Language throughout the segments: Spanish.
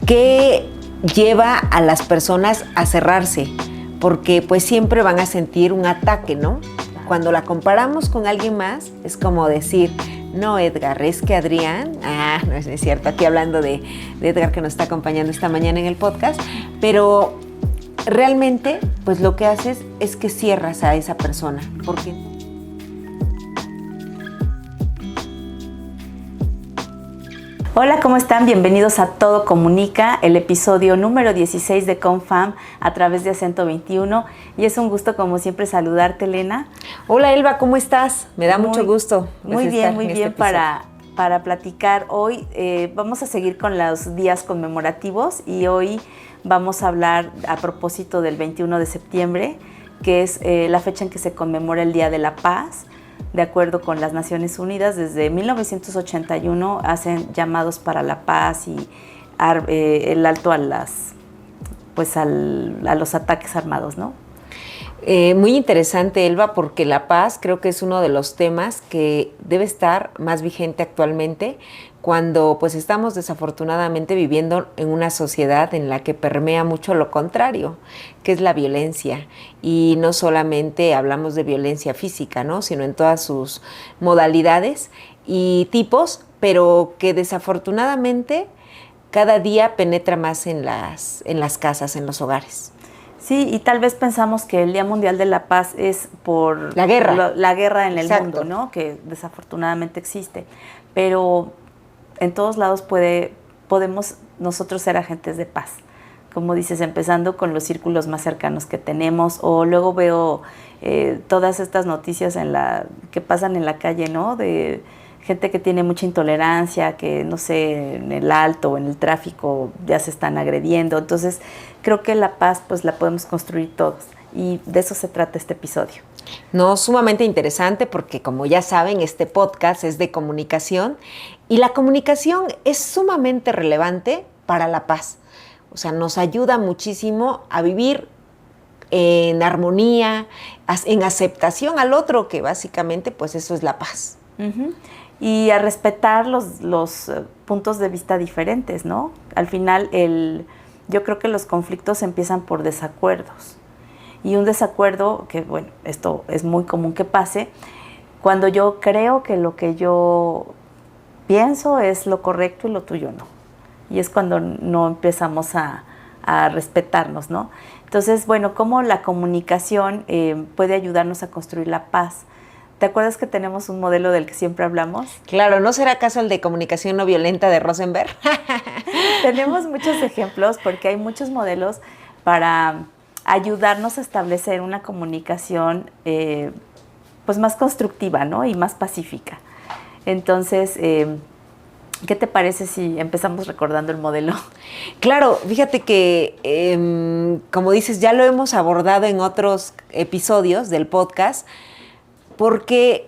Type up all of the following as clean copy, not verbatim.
¿Qué lleva a las personas a cerrarse? Porque pues siempre van a sentir un ataque, ¿no? Cuando la comparamos con alguien más, es como decir, no, Edgar, es que Adrián, no es cierto, aquí hablando de Edgar que nos está acompañando esta mañana en el podcast, pero realmente, pues lo que haces es que cierras a esa persona. ¿Por qué? Hola, ¿cómo están? Bienvenidos a Todo Comunica, el episodio número 16 de Confam a través de Acento 21. Y es un gusto, como siempre, saludarte, Elena. Hola, Elba, ¿cómo estás? Me da mucho gusto. Muy bien, para platicar. Hoy vamos a seguir con los días conmemorativos y hoy vamos a hablar a propósito del 21 de septiembre, que es la fecha en que se conmemora el Día de la Paz. De acuerdo con las Naciones Unidas, desde 1981 hacen llamados para la paz y el alto a los ataques armados, ¿no? Muy interesante, Elba, porque la paz creo que es uno de los temas que debe estar más vigente actualmente cuando pues estamos desafortunadamente viviendo en una sociedad en la que permea mucho lo contrario, que es la violencia. Y no solamente hablamos de violencia física, ¿no?, sino en todas sus modalidades y tipos, pero que desafortunadamente cada día penetra más en las casas, en los hogares. Sí, y tal vez pensamos que el Día Mundial de la Paz es por la guerra. La guerra en el Exacto. mundo, ¿no?, que desafortunadamente existe. Pero en todos lados podemos nosotros ser agentes de paz. Como dices, empezando con los círculos más cercanos que tenemos, o luego veo todas estas noticias que pasan en la calle, ¿no?, de gente que tiene mucha intolerancia, que no sé, en el alto o en el tráfico ya se están agrediendo. Entonces, creo que la paz pues la podemos construir todos y de eso se trata este episodio. No, sumamente interesante porque, como ya saben, este podcast es de comunicación y la comunicación es sumamente relevante para la paz. O sea, nos ayuda muchísimo a vivir en armonía, en aceptación al otro, que básicamente pues eso es la paz. Uh-huh. Y a respetar los puntos de vista diferentes, ¿no? Al final, yo creo que los conflictos empiezan por desacuerdos. Y un desacuerdo, que bueno, esto es muy común que pase, cuando yo creo que lo que yo pienso es lo correcto y lo tuyo no. Y es cuando no empezamos a respetarnos, ¿no? Entonces, bueno, cómo la comunicación puede ayudarnos a construir la paz. ¿Te acuerdas que tenemos un modelo del que siempre hablamos? Claro, ¿no será acaso el de comunicación no violenta de Rosenberg? Tenemos muchos ejemplos porque hay muchos modelos para ayudarnos a establecer una comunicación pues más constructiva, ¿no?, y más pacífica. Entonces, ¿qué te parece si empezamos recordando el modelo? Claro, fíjate que, como dices, ya lo hemos abordado en otros episodios del podcast, porque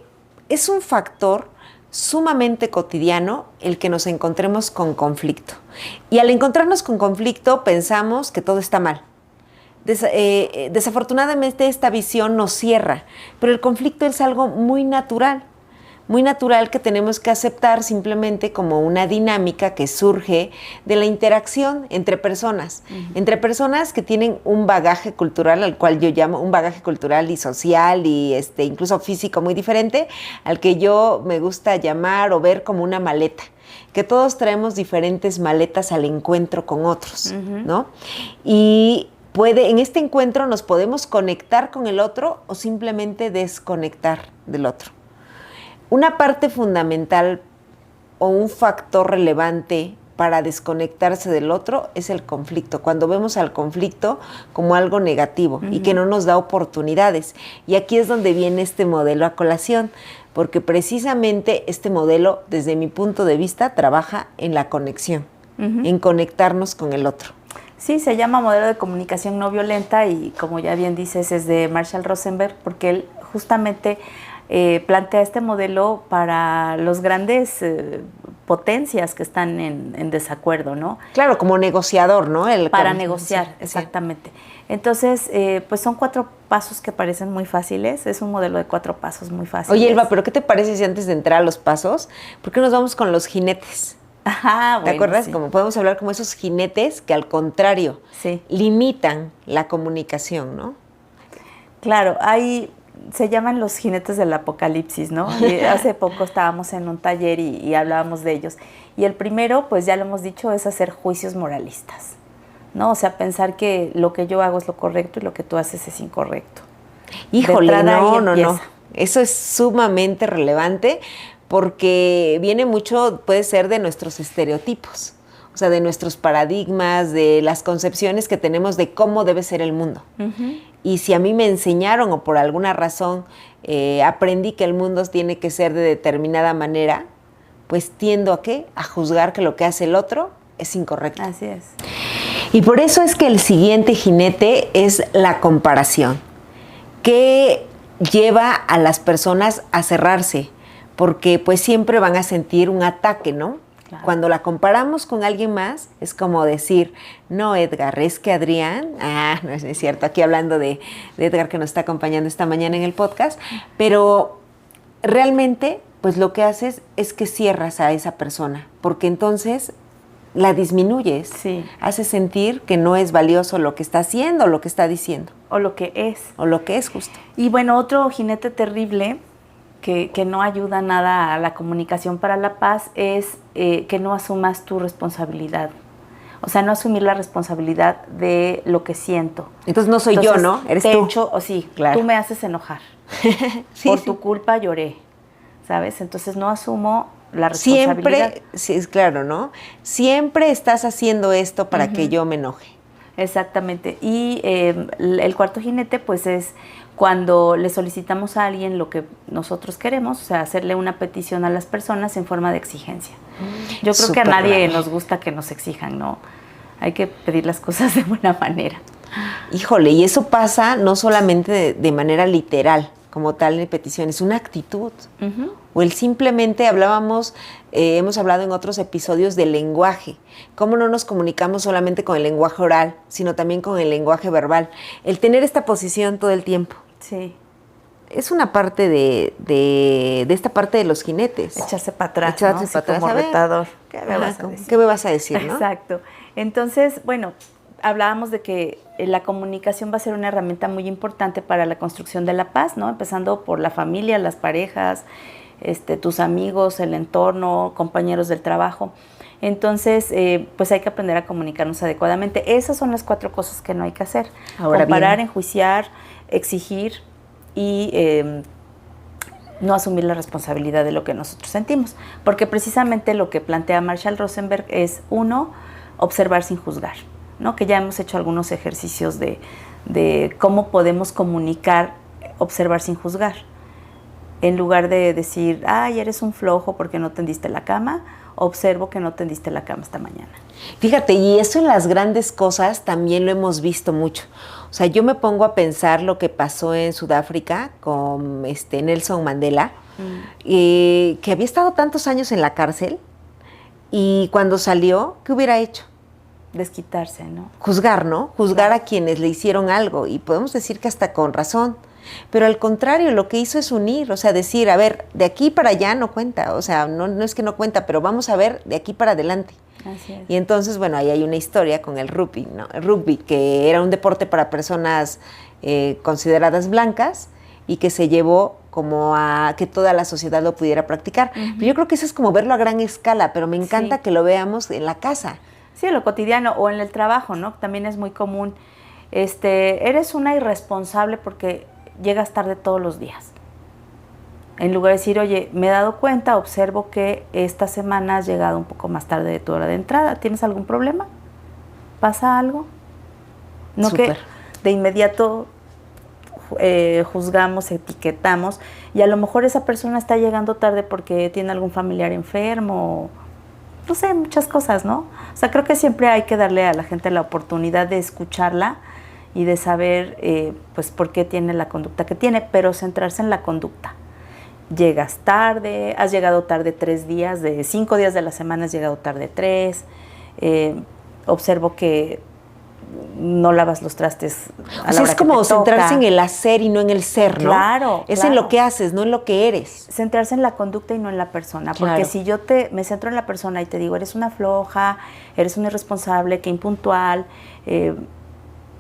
es un factor sumamente cotidiano el que nos encontremos con conflicto. Y al encontrarnos con conflicto pensamos que todo está mal. Desafortunadamente esta visión nos cierra, pero el conflicto es algo muy natural que tenemos que aceptar simplemente como una dinámica que surge de la interacción entre personas, entre personas que tienen un bagaje cultural, al cual yo llamo un bagaje cultural y social y incluso físico muy diferente, al que yo me gusta llamar o ver como una maleta, que todos traemos diferentes maletas al encuentro con otros, ¿no? Y en este encuentro nos podemos conectar con el otro o simplemente desconectar del otro. Una parte fundamental o un factor relevante para desconectarse del otro es el conflicto. Cuando vemos al conflicto como algo negativo y que no nos da oportunidades. Y aquí es donde viene este modelo a colación, porque precisamente este modelo, desde mi punto de vista, trabaja en la conexión, en conectarnos con el otro. Sí, se llama modelo de comunicación no violenta y, como ya bien dices, es de Marshall Rosenberg, porque él justamente plantea este modelo para los grandes potencias que están en desacuerdo, ¿no? Claro, como negociador, ¿no? Para negociar, exactamente. Entonces, pues son 4 pasos que parecen muy fáciles. Es un modelo de 4 pasos muy fáciles. Oye, Elba, ¿pero qué te parece si antes de entrar a los pasos, por qué nos vamos con los jinetes? Ajá, ¿Te bueno, acuerdas? sí. Como podemos hablar como esos jinetes que al contrario Sí. limitan la comunicación, ¿no? Claro, se llaman los jinetes del apocalipsis, ¿no? Y hace poco estábamos en un taller y hablábamos de ellos. Y el primero, pues ya lo hemos dicho, es hacer juicios moralistas, ¿no? O sea, pensar que lo que yo hago es lo correcto y lo que tú haces es incorrecto. Híjole, De entrada ahí no. empieza. Eso es sumamente relevante porque viene mucho, puede ser de nuestros estereotipos, o sea, de nuestros paradigmas, de las concepciones que tenemos de cómo debe ser el mundo. Ujú. Y si a mí me enseñaron o por alguna razón aprendí que el mundo tiene que ser de determinada manera, pues tiendo a ¿qué? A juzgar que lo que hace el otro es incorrecto. Así es. Y por eso es que el siguiente jinete es la comparación, que lleva a las personas a cerrarse, porque pues siempre van a sentir un ataque, ¿no? Claro. Cuando la comparamos con alguien más, es como decir, no, Edgar, es que Adrián, no es cierto, aquí hablando de Edgar que nos está acompañando esta mañana en el podcast, pero realmente, pues lo que haces es que cierras a esa persona, porque entonces la disminuyes, Sí. haces sentir que no es valioso lo que está haciendo, lo que está diciendo, O lo que es. o lo que es justo. Y bueno, otro jinete terrible que no ayuda nada a la comunicación para la paz es que no asumas tu responsabilidad. O sea, no asumir la responsabilidad de lo que siento. Entonces no soy yo, ¿no? Eres te tú. echo, o sí, Claro. tú me haces enojar. Sí, Por sí. tu culpa lloré, ¿sabes? Entonces no asumo la responsabilidad. Siempre, sí, es claro, ¿no? Siempre estás haciendo esto para que yo me enoje. Exactamente. Y el cuarto jinete, pues es cuando le solicitamos a alguien lo que nosotros queremos, o sea, hacerle una petición a las personas en forma de exigencia. Yo creo que a Súper nadie grave. nos gusta que nos exijan, ¿no? Hay que pedir las cosas de buena manera. Híjole, y eso pasa no solamente de manera literal, como tal de petición, es una actitud. Ujú. O el simplemente hemos hablado en otros episodios del lenguaje, cómo no nos comunicamos solamente con el lenguaje oral, sino también con el lenguaje verbal. El tener esta posición todo el tiempo. Sí, Es una parte de esta parte de los jinetes. echarse para atrás, Echarse ¿no? Así para atrás. como A ver, retador. ¿Qué me Ajá, vas a decir? ¿qué me vas a decir, no? Exacto. Entonces, bueno, hablábamos de que la comunicación va a ser una herramienta muy importante para la construcción de la paz, ¿no? Empezando por la familia, las parejas, tus amigos, el entorno, compañeros del trabajo. Entonces, pues hay que aprender a comunicarnos adecuadamente. Esas son las 4 cosas que no hay que hacer. Ahora Comparar, bien. enjuiciar, exigir y no asumir la responsabilidad de lo que nosotros sentimos. Porque precisamente lo que plantea Marshall Rosenberg es, 1, observar sin juzgar, ¿no? Que ya hemos hecho algunos ejercicios de cómo podemos comunicar, observar sin juzgar. En lugar de decir, ay, eres un flojo porque no tendiste la cama, observo que no tendiste la cama esta mañana. Fíjate, y eso en las grandes cosas también lo hemos visto mucho. O sea, yo me pongo a pensar lo que pasó en Sudáfrica con Nelson Mandela, que había estado tantos años en la cárcel y cuando salió, ¿qué hubiera hecho? Desquitarse, ¿no? Juzgar, ¿no? Juzgar a quienes le hicieron algo y podemos decir que hasta con razón. Pero al contrario, lo que hizo es unir, o sea, decir, a ver, de aquí para allá no cuenta, o sea, no es que no cuenta, pero vamos a ver de aquí para adelante. Así es. Y entonces, bueno, ahí hay una historia con el rugby, ¿no? El rugby, que era un deporte para personas consideradas blancas y que se llevó como a que toda la sociedad lo pudiera practicar. Pero yo creo que eso es como verlo a gran escala, pero me encanta Sí. que lo veamos en la casa. Sí, en lo cotidiano o en el trabajo, ¿no? También es muy común. Eres una irresponsable porque llegas tarde todos los días. En lugar de decir, oye, me he dado cuenta, observo que esta semana has llegado un poco más tarde de tu hora de entrada. ¿Tienes algún problema? ¿Pasa algo? No Súper. que de inmediato juzgamos, etiquetamos y a lo mejor esa persona está llegando tarde porque tiene algún familiar enfermo, no sé, muchas cosas, ¿no? O sea, creo que siempre hay que darle a la gente la oportunidad de escucharla y de saber, pues, por qué tiene la conducta que tiene, pero centrarse en la conducta. Llegas tarde, has llegado tarde 3 días, de 5 días de la semana has llegado tarde 3, observo que no lavas los trastes a O sea, es como centrarse en el hacer y no en el ser, ¿no? Claro. Es claro. en lo que haces, no en lo que eres. Centrarse en la conducta y no en la persona. Claro. Porque si yo me centro en la persona y te digo, eres una floja, eres una irresponsable, que impuntual,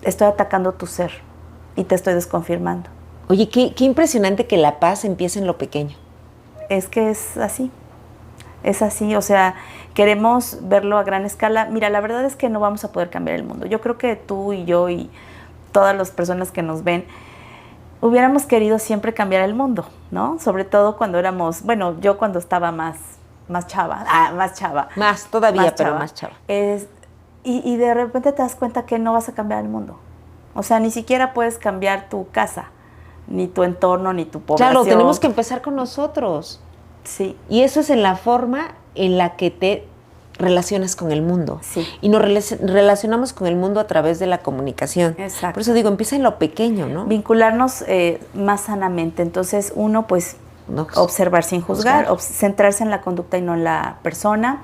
estoy atacando tu ser y te estoy desconfirmando. Oye, qué impresionante que la paz empiece en lo pequeño. Es que es así. Es así, o sea, queremos verlo a gran escala. Mira, la verdad es que no vamos a poder cambiar el mundo. Yo creo que tú y yo y todas las personas que nos ven hubiéramos querido siempre cambiar el mundo, ¿no? Sobre todo cuando éramos, bueno, yo cuando estaba más chava. Más todavía, pero más chava. Y de repente te das cuenta que no vas a cambiar el mundo. O sea, ni siquiera puedes cambiar tu casa, ni tu entorno, ni tu población. Claro, tenemos que empezar con nosotros. Sí. Y eso es en la forma en la que te relacionas con el mundo. Sí. Y nos relacionamos con el mundo a través de la comunicación. Exacto. Por eso digo, empieza en lo pequeño, ¿no? Vincularnos más sanamente. Entonces, uno, pues, observar sin juzgar, centrarse en la conducta y no en la persona.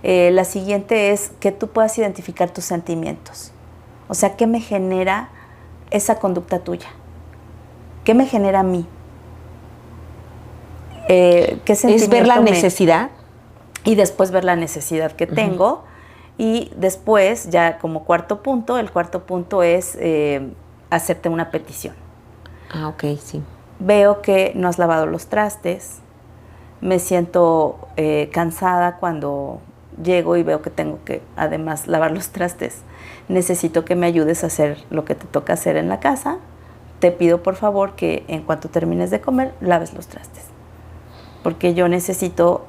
La siguiente es que tú puedas identificar tus sentimientos. O sea, ¿qué me genera esa conducta tuya? ¿Qué me genera a mí? Es ver la necesidad. Y después ver la necesidad que tengo. Y después, ya como cuarto punto, el cuarto punto es hacerte una petición. Ah, ok, sí. Veo que no has lavado los trastes. Me siento cansada cuando llego y veo que tengo que, además, lavar los trastes. Necesito que me ayudes a hacer lo que te toca hacer en la casa. Te pido, por favor, que en cuanto termines de comer, laves los trastes. Porque yo necesito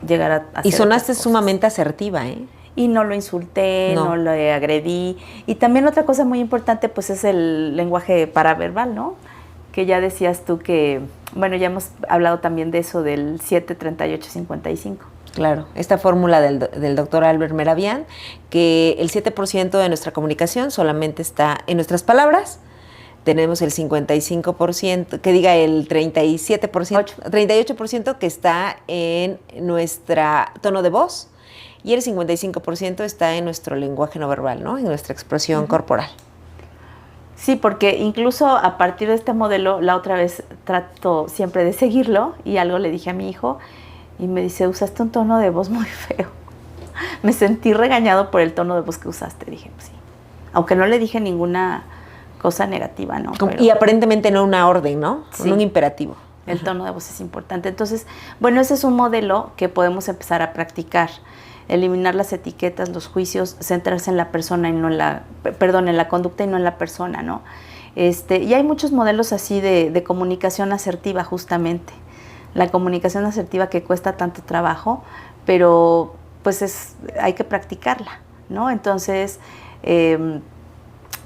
llegar a hacer. Y sonaste sumamente asertiva, ¿eh? Y no lo insulté, no lo agredí. Y también otra cosa muy importante, pues, es el lenguaje paraverbal, ¿no? Que ya decías tú que, bueno, ya hemos hablado también de eso, del 7-38-55. Claro, esta fórmula del doctor Albert Mehrabian, que el 7% de nuestra comunicación solamente está en nuestras palabras. Tenemos el 55%, que diga el 38% que está en nuestro tono de voz y el 55% está en nuestro lenguaje no verbal, ¿no? En nuestra expresión corporal. Sí, porque incluso a partir de este modelo, la otra vez trato siempre de seguirlo y algo le dije a mi hijo y me dice, usaste un tono de voz muy feo. Me sentí regañado por el tono de voz que usaste. Dije, pues sí. Aunque no le dije ninguna cosa negativa, ¿no? Pero, y aparentemente no una orden, ¿no? Sí, un imperativo. El tono de voz es importante. Entonces, bueno, ese es un modelo que podemos empezar a practicar. Eliminar las etiquetas, los juicios, centrarse en la persona y no en la, en la conducta y no en la persona, ¿no? Y hay muchos modelos así de comunicación asertiva, justamente. La comunicación asertiva que cuesta tanto trabajo, pero pues hay que practicarla, ¿no? Entonces,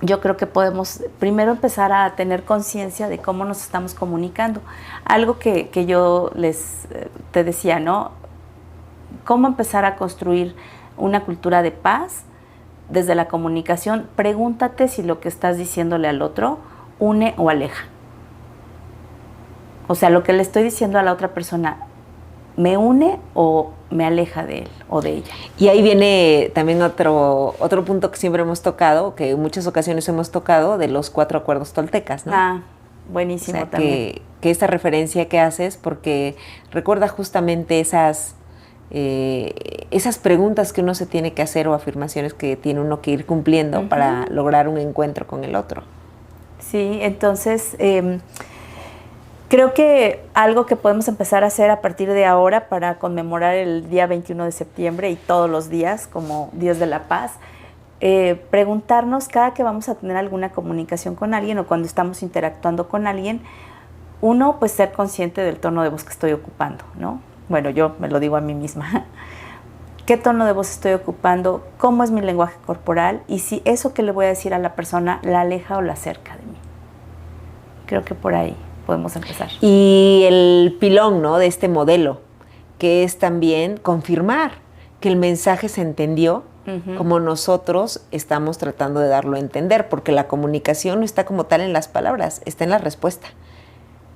yo creo que podemos primero empezar a tener conciencia de cómo nos estamos comunicando. Algo que yo te decía, ¿no? Cómo empezar a construir una cultura de paz desde la comunicación. Pregúntate si lo que estás diciéndole al otro une o aleja. O sea, lo que le estoy diciendo a la otra persona, ¿me une o me aleja de él o de ella? Y ahí viene también otro punto que siempre hemos tocado, que en muchas ocasiones hemos tocado, de los 4 acuerdos toltecas, ¿no? Ah, buenísimo, o sea, también. Que esta referencia que haces, porque recuerda justamente esas preguntas que uno se tiene que hacer o afirmaciones que tiene uno que ir cumpliendo para lograr un encuentro con el otro. Sí, entonces creo que algo que podemos empezar a hacer a partir de ahora para conmemorar el día 21 de septiembre y todos los días como Días de la Paz, preguntarnos cada que vamos a tener alguna comunicación con alguien o cuando estamos interactuando con alguien, uno, pues ser consciente del tono de voz que estoy ocupando, ¿no? Bueno, yo me lo digo a mí misma. ¿Qué tono de voz estoy ocupando? ¿Cómo es mi lenguaje corporal? Y si eso que le voy a decir a la persona la aleja o la acerca de mí. Creo que por ahí podemos empezar. Y el pilón, ¿no?, de este modelo, que es también confirmar que el mensaje se entendió como nosotros estamos tratando de darlo a entender, porque la comunicación no está como tal en las palabras, está en la respuesta.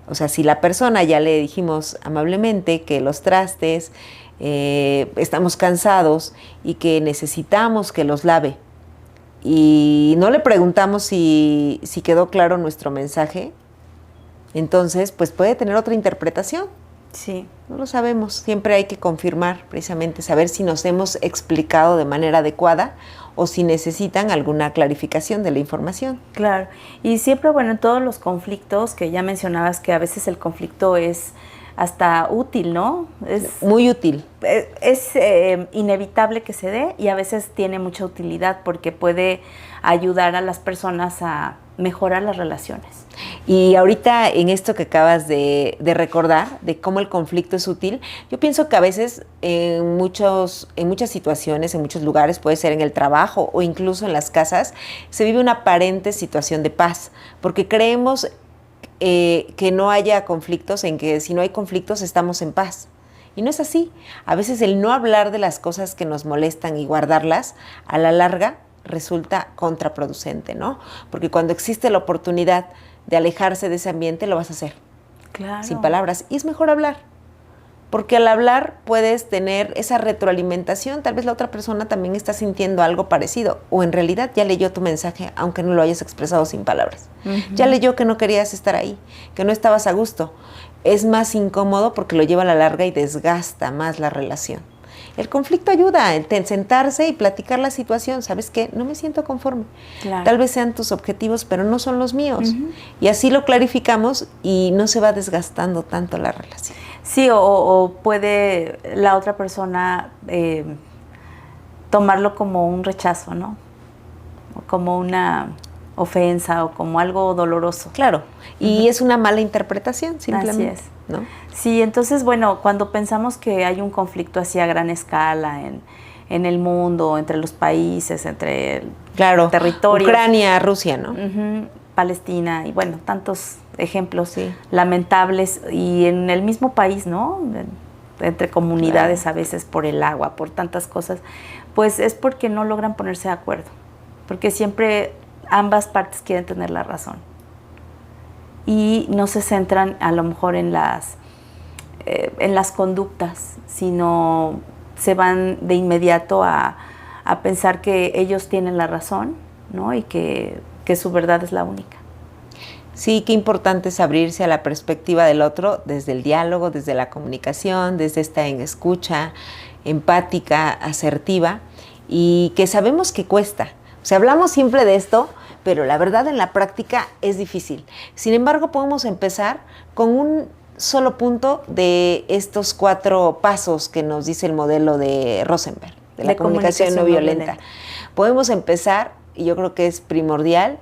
O sea, si la persona ya le dijimos amablemente que los trastes estamos cansados y que necesitamos que los lave, y no le preguntamos si quedó claro nuestro mensaje, entonces pues puede tener otra interpretación. Sí. No lo sabemos, siempre hay que confirmar, precisamente saber si nos hemos explicado de manera adecuada o si necesitan alguna clarificación de la información. Claro, y siempre, bueno, en todos los conflictos que ya mencionabas, que a veces el conflicto es hasta útil, ¿no? Es muy útil. Es inevitable que se dé y a veces tiene mucha utilidad porque puede ayudar a las personas a mejorar las relaciones. Y ahorita en esto que acabas de recordar, de cómo el conflicto es útil, yo pienso que a veces en muchas situaciones, en muchos lugares, puede ser en el trabajo o incluso en las casas, se vive una aparente situación de paz, porque creemos que no haya conflictos, en que si no hay conflictos estamos en paz. Y no es así. A veces el no hablar de las cosas que nos molestan y guardarlas, a la larga resulta contraproducente, ¿no? Porque cuando existe la oportunidad de alejarse de ese ambiente, lo vas a hacer. Claro. Sin palabras. Y es mejor hablar. Porque al hablar puedes tener esa retroalimentación. Tal vez la otra persona también está sintiendo algo parecido. O en realidad ya leyó tu mensaje, aunque no lo hayas expresado sin palabras. Ya leyó que no querías estar ahí, que no estabas a gusto. Es más incómodo porque lo lleva a la larga y desgasta más la relación. El conflicto ayuda en sentarse y platicar la situación. ¿Sabes qué? No me siento conforme. Claro. Tal vez sean tus objetivos, pero no son los míos. Y así lo clarificamos y no se va desgastando tanto la relación. Sí, o puede la otra persona tomarlo como un rechazo, ¿no? O como una ofensa o como algo doloroso. Claro, y es una mala interpretación, simplemente. Así es. ¿No? Sí, entonces, bueno, cuando pensamos que hay un conflicto así a gran escala en el mundo, entre los países, entre territorios. Ucrania, Rusia, ¿no? Palestina, y bueno, tantos ejemplos lamentables, y en el mismo país, ¿no? Entre comunidades a veces por el agua, por tantas cosas, pues es porque no logran ponerse de acuerdo, porque siempre ambas partes quieren tener la razón. Y no se centran a lo mejor en las conductas, sino se van de inmediato a pensar que ellos tienen la razón, ¿no? Y que su verdad es la única. Sí, qué importante es abrirse a la perspectiva del otro desde el diálogo, desde la comunicación, desde esta escucha empática, asertiva, y que sabemos que cuesta. O sea, hablamos siempre de esto, pero la verdad en la práctica es difícil. Sin embargo, podemos empezar con un solo punto de estos 4 pasos que nos dice el modelo de Rosenberg, de la comunicación no violenta. Podemos empezar, y yo creo que es primordial,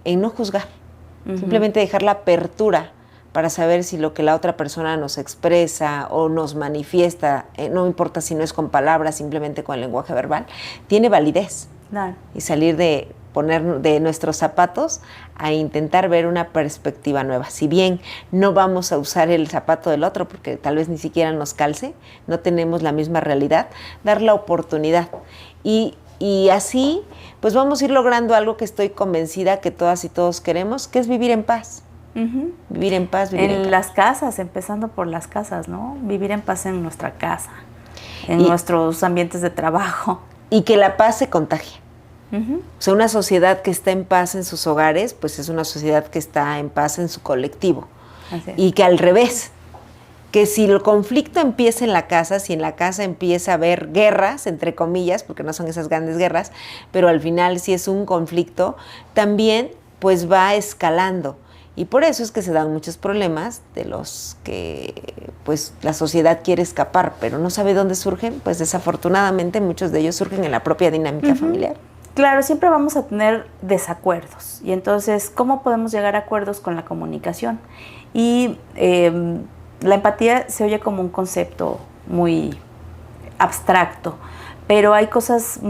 en no juzgar. Simplemente dejar la apertura para saber si lo que la otra persona nos expresa o nos manifiesta, no importa si no es con palabras, simplemente con el lenguaje verbal, tiene validez. Claro. Y salir de poner de nuestros zapatos a intentar ver una perspectiva nueva. Si bien no vamos a usar el zapato del otro porque tal vez ni siquiera nos calce, no tenemos la misma realidad, dar la oportunidad. Y así pues vamos a ir logrando algo que estoy convencida que todas y todos queremos, que es vivir en paz. Vivir en paz, vivir en las casas, empezando por las casas, ¿no? Vivir en paz en nuestra casa, en nuestros ambientes de trabajo. Y que la paz se contagie. O sea, una sociedad que está en paz en sus hogares, pues es una sociedad que está en paz en su colectivo. Así es. Y que al revés, que si el conflicto empieza en la casa, si en la casa empieza a haber guerras, entre comillas, porque no son esas grandes guerras, pero al final si es un conflicto, también pues va escalando. Y por eso es que se dan muchos problemas de los que pues la sociedad quiere escapar, pero no sabe dónde surgen, pues desafortunadamente muchos de ellos surgen en la propia dinámica familiar. Claro, siempre vamos a tener desacuerdos. Y entonces, ¿cómo podemos llegar a acuerdos con la comunicación? Y la empatía se oye como un concepto muy abstracto, pero hay cosas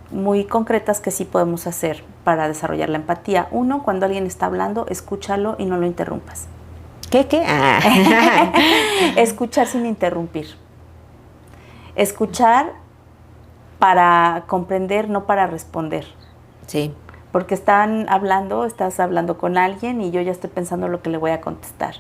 muy concretas que sí podemos hacer para desarrollar la empatía. Uno, cuando alguien está hablando, escúchalo y no lo interrumpas. ¿Qué? Escuchar sin interrumpir. Escuchar para comprender, no para responder. Sí. Porque estás hablando con alguien y yo ya estoy pensando lo que le voy a contestar.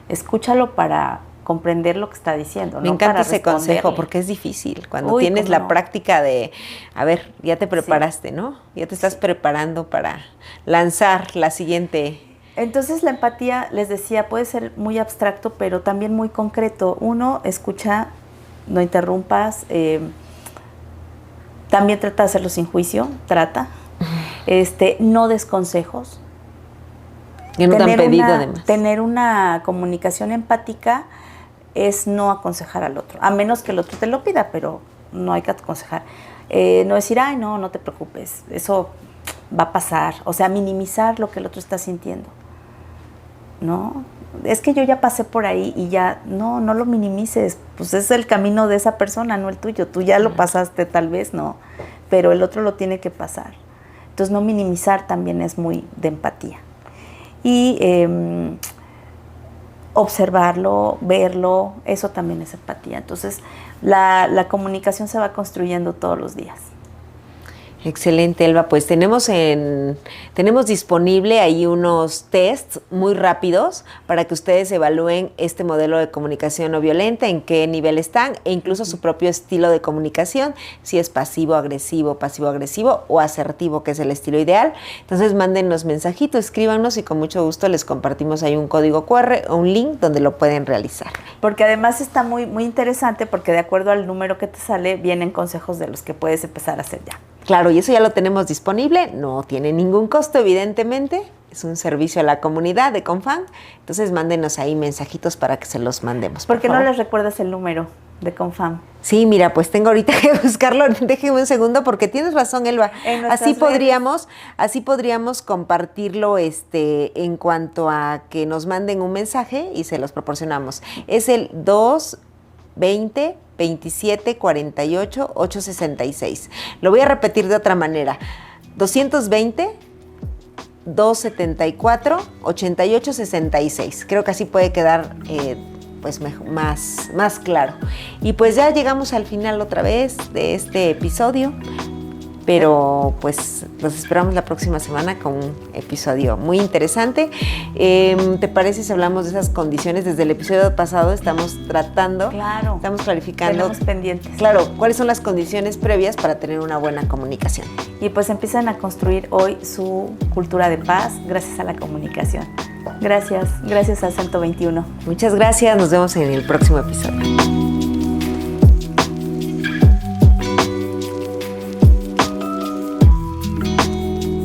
Escúchalo para comprender lo que está diciendo. Me encanta ese consejo porque es difícil. Cuando tienes la práctica de, a ver, ya te preparaste, ¿no? Ya te estás preparando para lanzar la siguiente. Entonces la empatía, les decía, puede ser muy abstracto, pero también muy concreto. Uno, escucha, no interrumpas, también trata de hacerlo sin juicio, no des consejos. Que no te han pedido además. Tener una comunicación empática es no aconsejar al otro, a menos que el otro te lo pida, pero no hay que aconsejar. No decir, ay, no te preocupes, eso va a pasar. O sea, minimizar lo que el otro está sintiendo. ¿No? Es que yo ya pasé por ahí y ya, no lo minimices, pues es el camino de esa persona, no el tuyo. Tú ya lo pasaste tal vez, no, pero el otro lo tiene que pasar. Entonces no minimizar también es muy de empatía. Y observarlo, verlo, eso también es empatía. Entonces la comunicación se va construyendo todos los días. Excelente, Elba. Pues tenemos disponible ahí unos tests muy rápidos para que ustedes evalúen este modelo de comunicación no violenta, en qué nivel están e incluso su propio estilo de comunicación, si es pasivo-agresivo o asertivo, que es el estilo ideal. Entonces mándennos mensajitos, escríbanos y con mucho gusto les compartimos ahí un código QR o un link donde lo pueden realizar. Porque además está muy, muy interesante porque de acuerdo al número que te sale vienen consejos de los que puedes empezar a hacer ya. Claro, y eso ya lo tenemos disponible, no tiene ningún costo, evidentemente, es un servicio a la comunidad de Confam, entonces mándenos ahí mensajitos para que se los mandemos. ¿Por qué no les recuerdas el número de Confam? Sí, mira, pues tengo ahorita que buscarlo, déjeme un segundo, porque tienes razón, Elba, así podríamos compartirlo en cuanto a que nos manden un mensaje y se los proporcionamos. Es el 220 27 48 866. Lo voy a repetir de otra manera. 220 274 88 66. Creo que así puede quedar pues más claro. Y pues ya llegamos al final otra vez de este episodio. Pero pues los esperamos la próxima semana con un episodio muy interesante. ¿Te parece si hablamos de esas condiciones? Desde el episodio pasado estamos estamos clarificando. Tenemos pendientes. Claro, cuáles son las condiciones previas para tener una buena comunicación. Y pues empiezan a construir hoy su cultura de paz gracias a la comunicación. Gracias a 121. Muchas gracias, nos vemos en el próximo episodio.